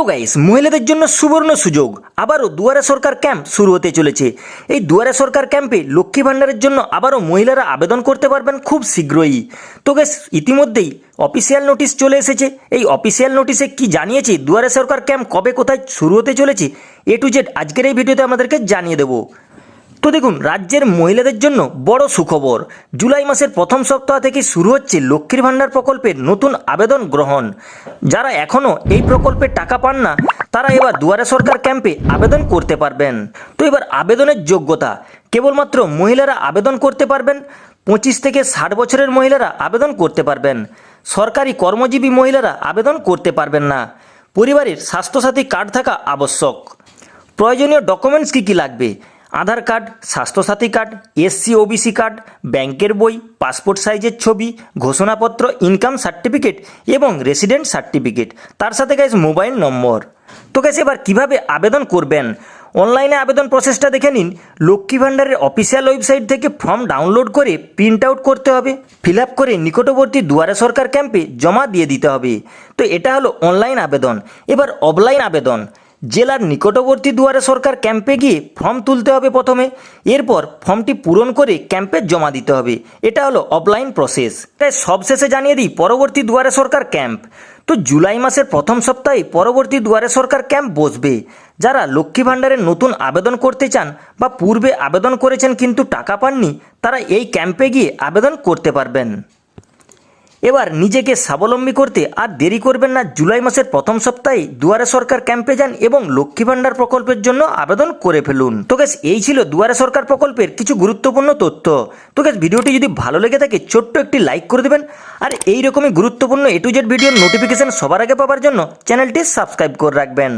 Guys, মহিলাদের জন্য সুবর্ণ সুযোগ। আবারও দুয়ারে সরকার ক্যাম্প শুরু হতে চলেছে। এই দুয়ারে সরকার ক্যাম্পে লক্ষ্মী ভাণ্ডারের জন্য আবারও মহিলারা আবেদন করতে পারবেন খুব শীঘ্রই। তো গাইস, ইতিমধ্যেই অফিসিয়াল নোটিশ চলে এসেছে। এই অফিসিয়াল নোটিশে কি জানিয়েছে, দুয়ারে সরকার ক্যাম্প কবে কোথায় শুরু হতে চলেছে, A to Z আজকের এই ভিডিওতে আমাদেরকে জানিয়ে দেবো। তো দেখুন, রাজ্যের মহিলাদের জন্য বড় সুখবর। জুলাই মাসের প্রথম সপ্তাহ থেকে শুরু হচ্ছে লক্ষ্মীর ভাণ্ডার প্রকল্পের নতুন আবেদন গ্রহণ। যারা এখনও এই প্রকল্পের টাকা পান না, তারা এবার দুয়ারে সরকার ক্যাম্পে আবেদন করতে পারবেন। তো এবার আবেদনের যোগ্যতা, কেবলমাত্র মহিলারা আবেদন করতে পারবেন। 25 থেকে 60 বছরের মহিলারা আবেদন করতে পারবেন। সরকারি কর্মজীবী মহিলারা আবেদন করতে পারবেন না। পরিবারের স্বাস্থ্যসাথী কার্ড থাকা আবশ্যক। প্রয়োজনীয় ডকুমেন্টস কী কী লাগবে? Aadhaar card, Swasthyasathi card, SC OBC card, ব্যাংকের বই, পাসপোর্ট সাইজের ছবি, ঘোষণাপত্র, ইনকাম সার্টিফিকেট এবং রেসিডেন্ট সার্টিফিকেট, তার সাথে গাইস মোবাইল নম্বর। তো গাইস, এবার কীভাবে আবেদন করবেন? অনলাইনে আবেদন প্রসেসটা দেখে নিন। লক্ষ্মী ভাণ্ডারের অফিসিয়াল ওয়েবসাইট থেকে ফর্ম ডাউনলোড করে প্রিন্ট আউট করতে হবে, ফিল আপ করে নিকটবর্তী দুয়ারে সরকার ক্যাম্পে জমা দিয়ে দিতে হবে। তো এটা হলো অনলাইন আবেদন। এবার অফলাইন আবেদন, জেলার নিকটবর্তী দুয়ারে সরকার ক্যাম্পে গিয়ে ফর্ম তুলতে হবে প্রথমে, এরপর ফর্মটি পূরণ করে ক্যাম্পে জমা দিতে হবে। এটা হলো অফলাইন প্রসেস। তাই সবশেষে জানিয়ে দিই পরবর্তী দুয়ারে সরকার ক্যাম্প। তো জুলাই মাসের প্রথম সপ্তাহে পরবর্তী দুয়ারে সরকার ক্যাম্প বসবে। যারা লক্ষ্মী ভাণ্ডারের নতুন আবেদন করতে চান বা পূর্বে আবেদন করেছেন কিন্তু টাকা পাননি, তারা এই ক্যাম্পে গিয়ে আবেদন করতে পারবেন। এবার নিজেকে স্বাবলম্বী করতে আর দেরি করবেন না। জুলাই মাসের প্রথম সপ্তাহে দুয়ারে সরকার ক্যাম্পে যান এবং লক্ষ্মী ভাণ্ডার প্রকল্পের জন্য আবেদন করে ফেলুন। তো গ্যাস, এই ছিল দুয়ারে সরকার প্রকল্পের কিছু গুরুত্বপূর্ণ তথ্য। তো গ্যাস, ভিডিওটি যদি ভালো লেগে থাকে ছোট্ট একটি লাইক করে দেবেন। আর এই রকমই গুরুত্বপূর্ণ A to Z ভিডিওর নোটিফিকেশন সবার আগে পাওয়ার জন্য চ্যানেলটি সাবস্ক্রাইব করে রাখবেন।